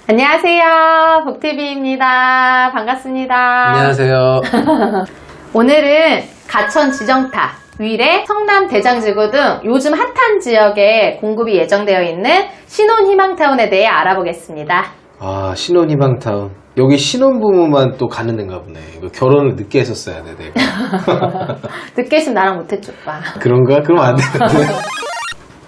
안녕하세요. 복TV입니다. 반갑습니다. 안녕하세요. 오늘은 가천 지정타, 위례, 성남 대장지구 등 요즘 핫한 지역에 공급이 예정되어 있는 신혼희망타운에 대해 알아보겠습니다. 아, 신혼희망타운. 여기 신혼부부만 또 가는 데인가 보네. 이거 결혼을 늦게 했었어야 돼, 내가. 늦게 했으면 나랑 못했죠, 오빠. 그런가? 그럼 안 되는데.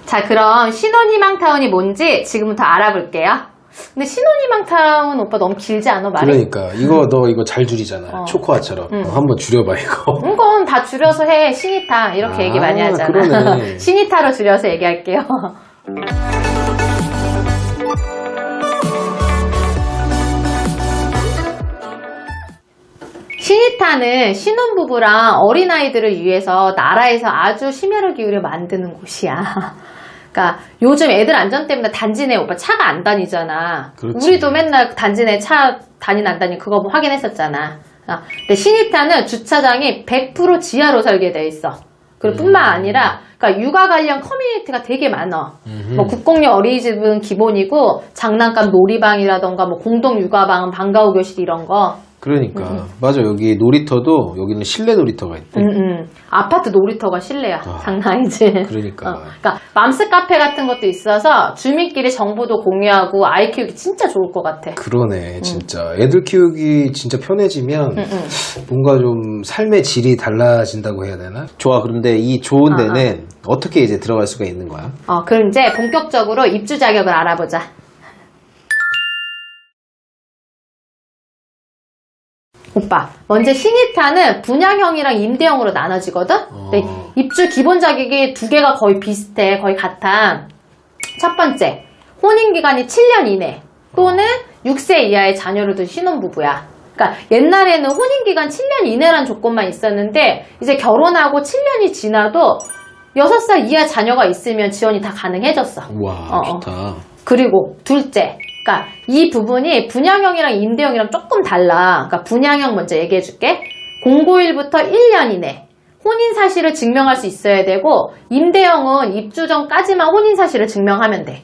자, 그럼 신혼희망타운이 뭔지 지금부터 알아볼게요. 근데 신혼희망타운 오빠 너무 길지 않아, 말이? 그러니까 너 이거 잘 줄이잖아. 초코아처럼. 한번 줄여봐, 이거. 이건 다 줄여서 해. 신이타 이렇게 얘기 많이 하잖아. 그러네. 신이타로 줄여서 얘기할게요. 신이타는 신혼부부랑 어린아이들을 위해서 나라에서 아주 심혈을 기울여 만드는 곳이야. 그러니까 요즘 애들 안전 때문에 단지 내 오빠 차가 안 다니잖아. 그렇지. 우리도 맨날 단지 내 차 다니나 안 다니 그거 확인했었잖아. 근데 신이타는 주차장이 100% 지하로 설계되어 있어. 그리고 뿐만 아니라 그러니까 육아 관련 커뮤니티가 되게 많아. 뭐 국공립 어린이집은 기본이고 장난감 놀이방이라던가 뭐 공동 육아방, 방과후 교실 이런 거. 그러니까. 맞아, 여기 놀이터도, 여기는 실내 놀이터가 있대. 아파트 놀이터가 실내야. 장난 아니지. 그러니까. 그러니까 맘스 카페 같은 것도 있어서 주민끼리 정보도 공유하고 아이 키우기 진짜 좋을 것 같아. 그러네, 진짜. 애들 키우기 진짜 편해지면 뭔가 좀 삶의 질이 달라진다고 해야 되나? 좋아, 그런데 이 좋은 데는 어떻게 이제 들어갈 수가 있는 거야? 그럼 이제 본격적으로 입주 자격을 알아보자. 오빠, 먼저 신이타는 분양형이랑 임대형으로 나눠지거든? 근데 입주 기본 자격이 두 개가 거의 비슷해, 거의 같아. 첫 번째, 혼인기간이 7년 이내 또는 6세 이하의 자녀를 둔 신혼부부야. 그러니까 옛날에는 혼인기간 7년 이내란 조건만 있었는데 이제 결혼하고 7년이 지나도 6살 이하 자녀가 있으면 지원이 다 가능해졌어. 와, 좋다. 그리고 둘째, 그러니까 이 부분이 분양형이랑 임대형이랑 조금 달라. 그러니까 분양형 먼저 얘기해 줄게. 공고일부터 1년 이내 혼인 사실을 증명할 수 있어야 되고, 임대형은 입주 전까지만 혼인 사실을 증명하면 돼.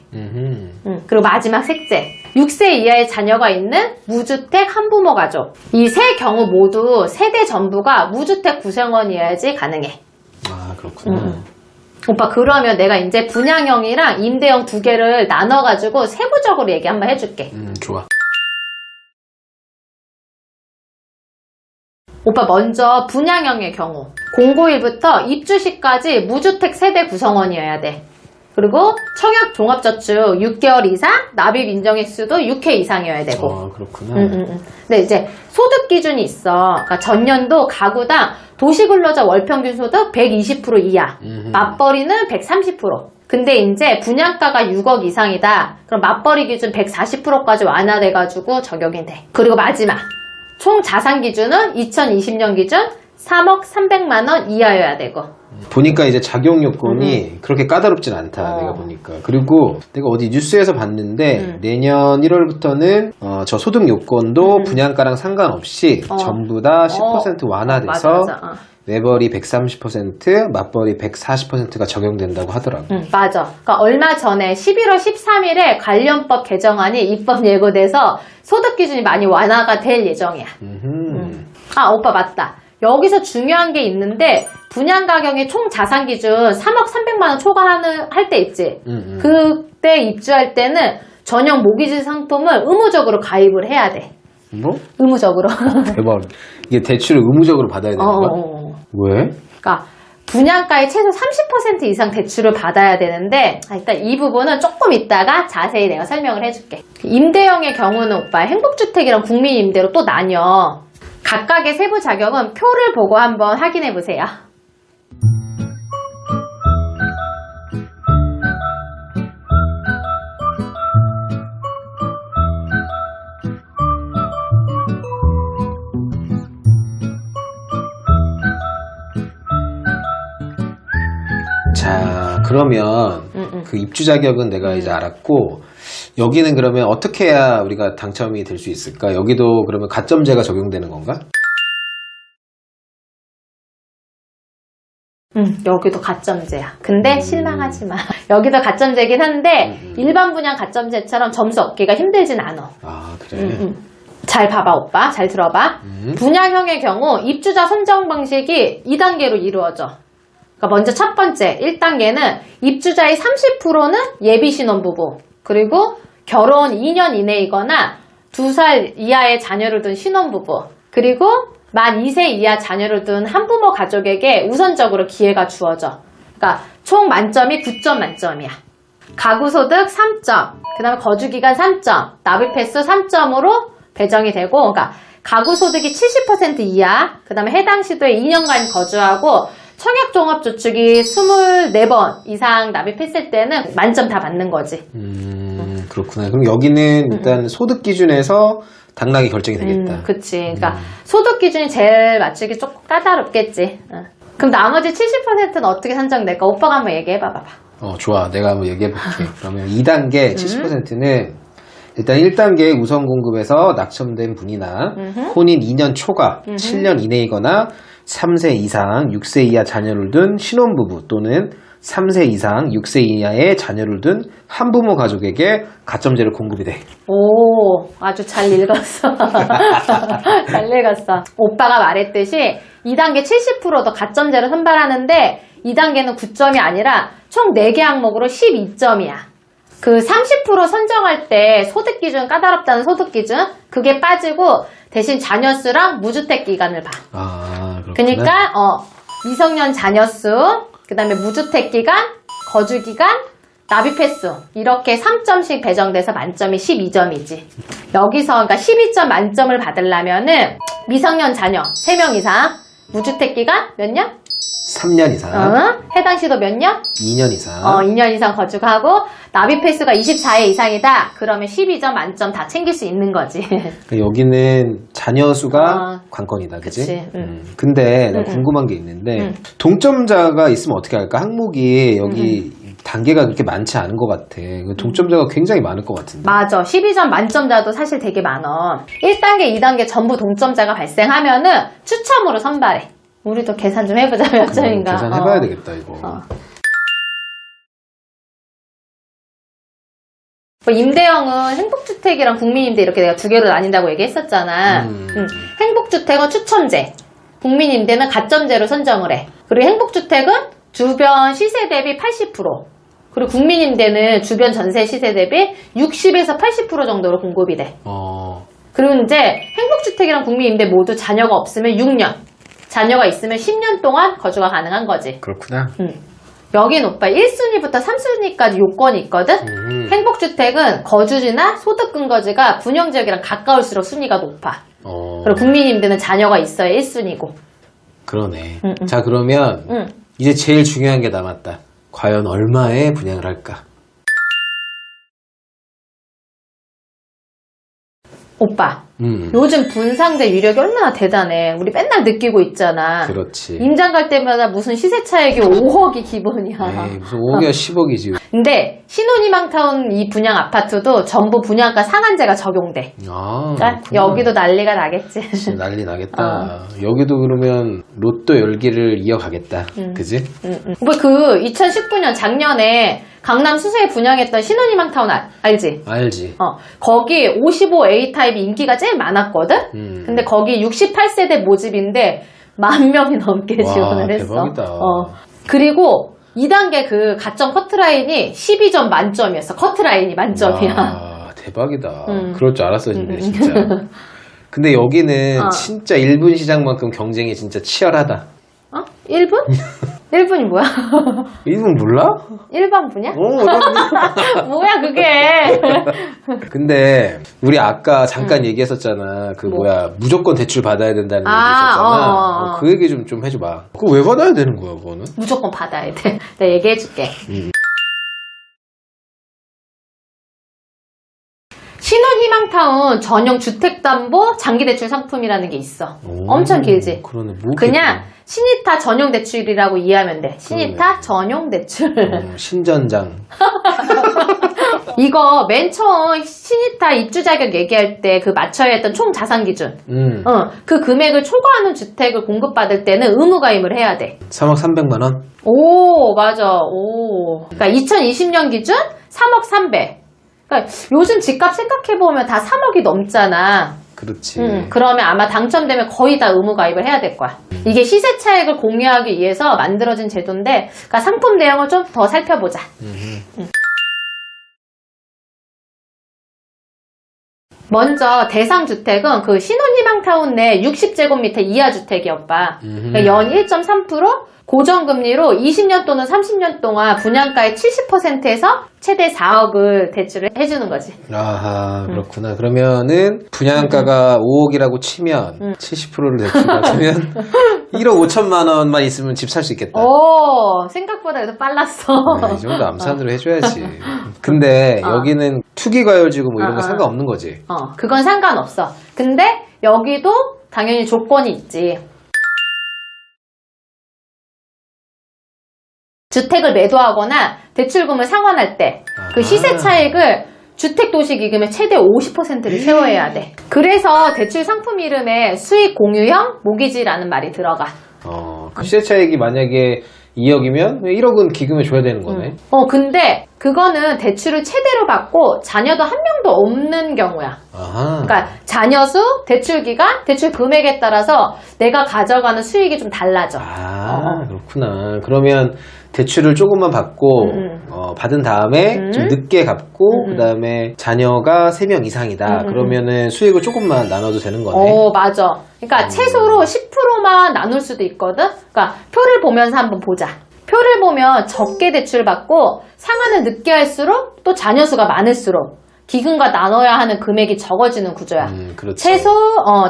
그리고 마지막 셋째, 6세 이하의 자녀가 있는 무주택 한부모 가족. 이 세 경우 모두 세대 전부가 무주택 구성원이어야지 가능해. 아, 그렇구나. 오빠, 그러면 내가 이제 분양형이랑 임대형 두 개를 나눠가지고 세부적으로 얘기 한번 해줄게. 좋아. 오빠, 먼저 분양형의 경우 공고일부터 입주시까지 무주택 세대 구성원이어야 돼. 그리고 청약 종합저축 6개월 이상, 납입 인정액수도 6회 이상이어야 되고. 아, 그렇구나. 근데 이제 소득 기준이 있어. 그러니까 전년도 가구당 도시근로자 월평균 소득 120% 이하, 맞벌이는 130%. 근데 이제 분양가가 6억 이상이다. 그럼 맞벌이 기준 140%까지 완화돼가지고 적용이 돼. 그리고 마지막, 총 자산 기준은 2020년 기준 3억 300만 원 이하여야 되고. 보니까 이제 자격 요건이 그렇게 까다롭진 않다, 내가 보니까. 그리고 내가 어디 뉴스에서 봤는데 내년 1월부터는 저 소득 요건도 분양가랑 상관없이 전부 다 10% 완화돼서 맞아. 매벌이 130%, 맞벌이 140%가 적용된다고 하더라고. 맞아. 그러니까 얼마 전에 11월 13일에 관련법 개정안이 입법 예고돼서 소득 기준이 많이 완화가 될 예정이야. 오빠, 맞다. 여기서 중요한 게 있는데, 분양 가격이 총 자산 기준 3억 300만 원 초과할 때 있지. 그때 입주할 때는 전용 모기지 상품을 의무적으로 가입을 해야 돼. 뭐? 의무적으로. 대박. 이게 대출을 의무적으로 받아야 되는 거야? 왜? 그러니까 분양가의 최소 30% 이상 대출을 받아야 되는데, 일단 이 부분은 조금 이따가 자세히 내가 설명을 해줄게. 임대형의 경우는 오빠 행복주택이랑 국민임대로 또 나뉘어. 각각의 세부 자격은 표를 보고 한번 확인해 보세요. 자, 그러면 그 입주 자격은 내가 이제 알았고, 여기는 그러면 어떻게 해야 우리가 당첨이 될 수 있을까? 여기도 그러면 가점제가 적용되는 건가? 여기도 가점제야. 근데 실망하지 마. 여기도 가점제긴 한데 일반 분양 가점제처럼 점수 얻기가 힘들진 않아. 아, 그래? 잘 봐봐 오빠. 잘 들어봐. 분양형의 경우 입주자 선정 방식이 2단계로 이루어져. 그러니까 먼저 첫 번째 1단계는 입주자의 30%는 예비 신혼부부, 그리고 결혼 2년 이내이거나 2살 이하의 자녀를 둔 신혼부부, 그리고 만 2세 이하 자녀를 둔 한부모 가족에게 우선적으로 기회가 주어져. 그러니까 총 만점이 9점 만점이야. 가구소득 3점, 그 다음에 거주기간 3점, 납입횟수 3점으로 배정이 되고, 그러니까 가구소득이 70% 이하, 그 다음에 해당 시도에 2년간 거주하고 청약종합저축이 24번 이상 납입했을 때는 만점 다 받는 거지. 그렇구나. 그럼 여기는 일단 소득 기준에서 당락이 결정이 되겠다. 그치. 그러니까 소득 기준이 제일 맞추기 조금 까다롭겠지. 그럼 나머지 70%는 어떻게 산정될까? 오빠가 한번 얘기해봐. 좋아. 내가 한번 얘기해볼게. 그러면 2단계 70%는 일단 1단계 우선 공급에서 낙첨된 분이나 혼인 2년 초과 7년 이내이거나 3세 이상 6세 이하 자녀를 둔 신혼부부 또는 3세 이상 6세 이하의 자녀를 둔 한부모 가족에게 가점제로 공급이 돼. 오, 아주 잘 읽었어. 잘 읽었어. 오빠가 말했듯이 2단계 70%도 가점제로 선발하는데 2단계는 9점이 아니라 총 4개 항목으로 12점이야. 그 30% 선정할 때 소득 기준 까다롭다는 소득 기준 그게 빠지고 대신 자녀 수랑 무주택 기간을 봐. 아, 그렇구나. 그러니까 미성년 자녀 수, 그다음에 무주택 기간, 거주 기간, 납입 횟수 이렇게 3점씩 배정돼서 만점이 12점이지. 여기서 그러니까 12점 만점을 받으려면은 미성년 자녀 3명 이상, 무주택 기간 몇 년? 3년 이상. 해당 시도 몇 년? 2년 이상. 2년 이상 거주하고 납입 횟수가 24회 이상이다. 그러면 12점 만점 다 챙길 수 있는 거지. 그러니까 여기는 자녀 수가 관건이다, 그치? 그치. 근데 내가 궁금한 게 있는데 동점자가 있으면 어떻게 할까? 항목이 여기 단계가 그렇게 많지 않은 것 같아. 동점자가 굉장히 많을 것 같은데. 맞아. 12점 만점자도 사실 되게 많아. 1단계, 2단계 전부 동점자가 발생하면은 추첨으로 선발해. 우리도 계산 좀 해보자. 몇 점인가. 계산해봐야 되겠다, 이거. 뭐 임대형은 행복주택이랑 국민임대 이렇게 내가 두 개로 나뉜다고 얘기했었잖아. 행복주택은 추첨제, 국민임대는 가점제로 선정을 해. 그리고 행복주택은 주변 시세 대비 80%, 그리고 국민임대는 주변 전세 시세 대비 60에서 80% 정도로 공급이 돼. 그리고 이제 행복주택이랑 국민임대 모두 자녀가 없으면 6년, 자녀가 있으면 10년 동안 거주가 가능한 거지. 그렇구나. 여긴 오빠 1순위부터 3순위까지 요건이 있거든? 행복주택은 거주지나 소득근거지가 분영지역이랑 가까울수록 순위가 높아. 그리고 국민임대는 자녀가 있어야 1순위고. 그러네. 자, 그러면 이제 제일 중요한 게 남았다. 과연 얼마에 분양을 할까? 오빠, 요즘 분상대 위력이 얼마나 대단해. 우리 맨날 느끼고 있잖아. 그렇지. 임장 갈 때마다 무슨 시세 차익이 5억이 기본이야. 에이, 무슨 5억이야 10억이지. 근데 신혼희망타운 이 분양 아파트도 전부 분양가 상한제가 적용돼. 그러니까 여기도 난리가 나겠지. 난리 나겠다. 여기도 그러면 로또 열기를 이어가겠다. 그지? 오빠 그 2019년 작년에 강남 수서에 분양했던 신혼희망타운 알지? 알지. 거기 55A 타입이 인기가 제일 많았거든? 근데 거기 68세대 모집인데 10,000명이 넘게 지원을 했어. 대박이다. 그리고 2단계 그 가점 커트라인이 12점 만점이었어. 커트라인이 만점이야. 와, 대박이다. 그럴 줄 알았었는데 진짜. 근데 여기는 진짜 일본 시장만큼 경쟁이 진짜 치열하다. 1분? 1분이 뭐야? 1분 몰라? 일반 분야? 뭐야 그게? 근데 우리 아까 잠깐 얘기했었잖아. 그 무조건 대출 받아야 된다는 얘기 있었잖아. 그 얘기 좀 해줘봐. 그거 왜 받아야 되는 거야 그거는? 무조건 받아야 돼. 내가 얘기해줄게. 신혼희망타운 전용 주택담보 장기대출 상품이라는 게 있어. 엄청 길지? 그러네. 그냥 신이타 전용 대출이라고 이해하면 돼. 신이타 전용 대출. 신전장. 이거 맨 처음 신이타 입주 자격 얘기할 때 그 맞춰야 했던 총 자산 기준. 그 금액을 초과하는 주택을 공급받을 때는 의무 가입을 해야 돼. 3억 300만 원? 오, 맞아. 오. 그러니까 2020년 기준 3억 300. 그러니까 요즘 집값 생각해보면 다 3억이 넘잖아. 그렇지. 그러면 아마 당첨되면 거의 다 의무 가입을 해야 될 거야. 이게 시세 차익을 공유하기 위해서 만들어진 제도인데, 그러니까 상품 내용을 좀 더 살펴보자. 먼저 대상 주택은 그 신혼희망타운 내 60제곱미터 이하 주택이 오빠. 그러니까 연 1.3% 고정금리로 20년 또는 30년 동안 분양가의 70%에서 최대 4억을 대출을 해주는 거지. 아하, 그렇구나. 그러면은 분양가가 5억이라고 치면 70%를 대출받으면 1억 5천만 원만 있으면 집 살 수 있겠다. 오, 생각보다 그래도 빨랐어. 네, 이 정도 암산으로 해줘야지. 근데 여기는 투기과열지구 뭐 이런 거 상관없는 거지. 그건 상관없어. 근데 여기도 당연히 조건이 있지. 주택을 매도하거나 대출금을 상환할 때 그 시세 차익을 주택도시기금의 최대 50%를 세워야 돼. 그래서 대출 상품 이름에 수익 공유형 모기지라는 말이 들어가. 그 시세 차익이 만약에 2억이면 1억은 기금에 줘야 되는 거네. 근데 그거는 대출을 최대로 받고 자녀도 한 명도 없는 경우야. 아하. 그러니까 자녀 수, 대출 기간, 대출 금액에 따라서 내가 가져가는 수익이 좀 달라져. 그렇구나. 그러면 대출을 조금만 받고 받은 다음에 좀 늦게 갚고 그 다음에 자녀가 3명 이상이다. 그러면은 수익을 조금만 나눠도 되는 거네. 맞아. 그러니까 최소로 10%만 나눌 수도 있거든. 그러니까 표를 보면서 한번 보자. 표를 보면 적게 대출 받고 상환을 늦게 할수록 또 자녀 수가 많을수록 기금과 나눠야 하는 금액이 적어지는 구조야. 그렇지. 최소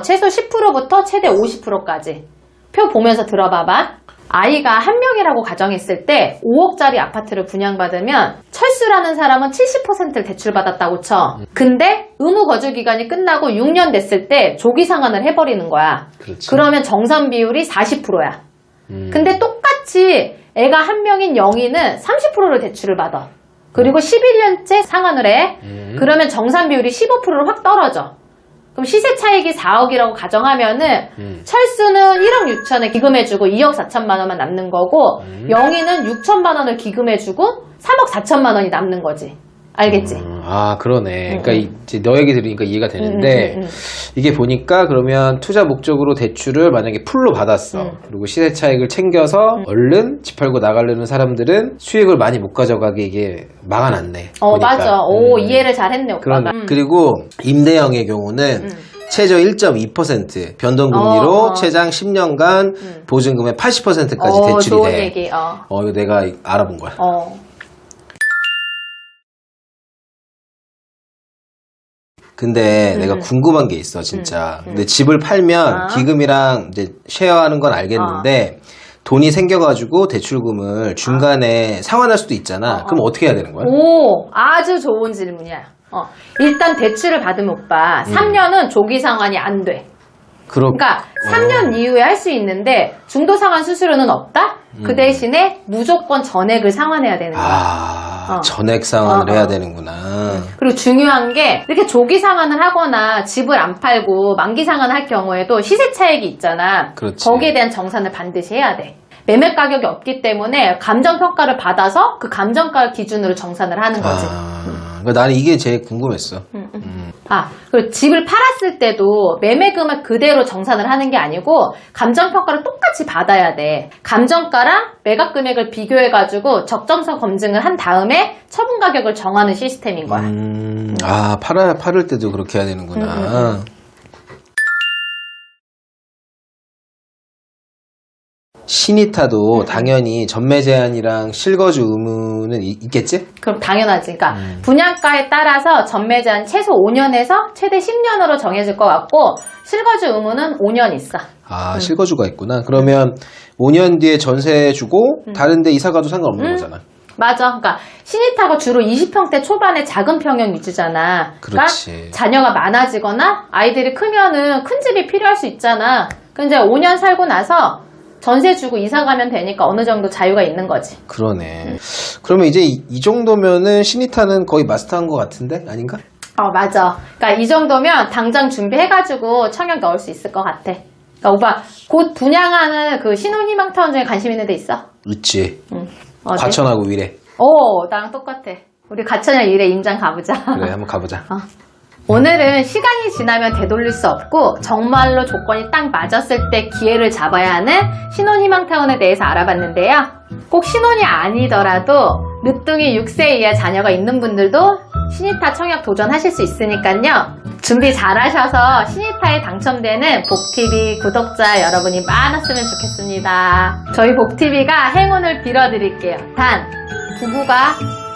10%부터 최대 50%까지. 표 보면서 들어봐봐. 아이가 한 명이라고 가정했을 때 5억짜리 아파트를 분양받으면 철수라는 사람은 70%를 대출받았다고 쳐. 근데 의무 거주 기간이 끝나고 6년 됐을 때 조기 상환을 해버리는 거야. 그렇지. 그러면 정산 비율이 40%야. 근데 똑같이 애가 한 명인 영희는 30%를 대출을 받아. 그리고 11년째 상환을 해. 그러면 정산 비율이 15%로 확 떨어져. 그럼 시세 차익이 4억이라고 가정하면은 철수는 1억 6천에 기금해주고 2억 4천만 원만 남는 거고 영희는 6천만 원을 기금해주고 3억 4천만 원이 남는 거지. 알겠지? 그러네. 그러니까 이제 너 얘기 들으니까 이해가 되는데 이게 보니까 그러면 투자 목적으로 대출을 만약에 풀로 받았어. 그리고 시세 차익을 챙겨서 얼른 집 팔고 나가려는 사람들은 수익을 많이 못 가져가게 이게 막아놨네. 보니까. 맞아. 이해를 잘했네, 오빠가. 그리고 임대형의 경우는 최저 1.2% 변동금리로 최장 10년간 보증금의 80%까지 대출이 좋은 돼. 얘기. 이거 내가 알아본 거야. 근데 내가 궁금한 게 있어, 진짜. 근데 집을 팔면 기금이랑 이제 쉐어하는 건 알겠는데 돈이 생겨가지고 대출금을 중간에 상환할 수도 있잖아. 그럼 어떻게 해야 되는 거야? 아주 좋은 질문이야. 일단 대출을 받으면 오빠 3년은 조기 상환이 안 돼. 그러니까 3년 이후에 할 수 있는데 중도 상환 수수료는 없다? 그 대신에 무조건 전액을 상환해야 되는 거야. 전액 상환을 해야 되는구나. 그리고 중요한 게 이렇게 조기 상환을 하거나 집을 안 팔고 만기 상환을 할 경우에도 시세 차익이 있잖아. 그렇지. 거기에 대한 정산을 반드시 해야 돼. 매매 가격이 없기 때문에 감정평가를 받아서 그 감정가 기준으로 정산을 하는 거지. 그러니까 나는 이게 제일 궁금했어. 그리고 집을 팔았을 때도 매매금을 그대로 정산을 하는 게 아니고 감정평가를 똑같이 받아야 돼. 감정가랑 매각 금액을 비교해가지고 적정성 검증을 한 다음에 처분 가격을 정하는 시스템인 거야. 팔을 때도 그렇게 해야 되는구나. 신이타도 당연히 전매 제한이랑 실거주 의무는 있겠지? 그럼 당연하지. 그러니까 분양가에 따라서 전매 제한 최소 5년에서 최대 10년으로 정해질 것 같고 실거주 의무는 5년 있어. 실거주가 있구나. 그러면 5년 뒤에 전세 주고 다른 데 이사 가도 상관없는 거잖아. 맞아. 그러니까 신이타가 주로 20평대 초반의 작은 평형 위주잖아. 그렇지. 그러니까 자녀가 많아지거나 아이들이 크면은 큰 집이 필요할 수 있잖아. 근데 5년 살고 나서 전세 주고 이사 가면 되니까 어느 정도 자유가 있는 거지. 그러네. 그러면 이제 이 정도면은 신이타는 거의 마스터한 것 같은데? 아닌가? 맞아. 그러니까 이 정도면 당장 준비해가지고 청약 넣을 수 있을 것 같아. 그러니까 오빠 곧 분양하는 그 신혼희망타운 중에 관심 있는 데 있어? 있지. 응. 어디? 과천하고 위례. 나랑 똑같아. 우리 과천이랑 일에 임장 가보자. 그래, 한번 가보자. 오늘은 시간이 지나면 되돌릴 수 없고 정말로 조건이 딱 맞았을 때 기회를 잡아야 하는 신혼희망타운에 대해서 알아봤는데요. 꼭 신혼이 아니더라도 늦둥이 6세 이하 자녀가 있는 분들도 신이타 청약 도전하실 수 있으니까요. 준비 잘 하셔서 신이타에 당첨되는 복TV 구독자 여러분이 많았으면 좋겠습니다. 저희 복TV가 행운을 빌어드릴게요. 단 부부가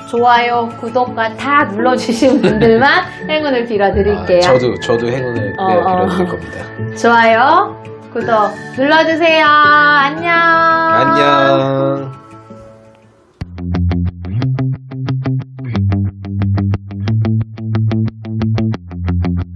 좋아요, 구독과 다 눌러주신 분들만 행운을 빌어드릴게요. 저도 행운을 빌어드릴 겁니다. 좋아요, 구독 눌러주세요. 안녕. 안녕.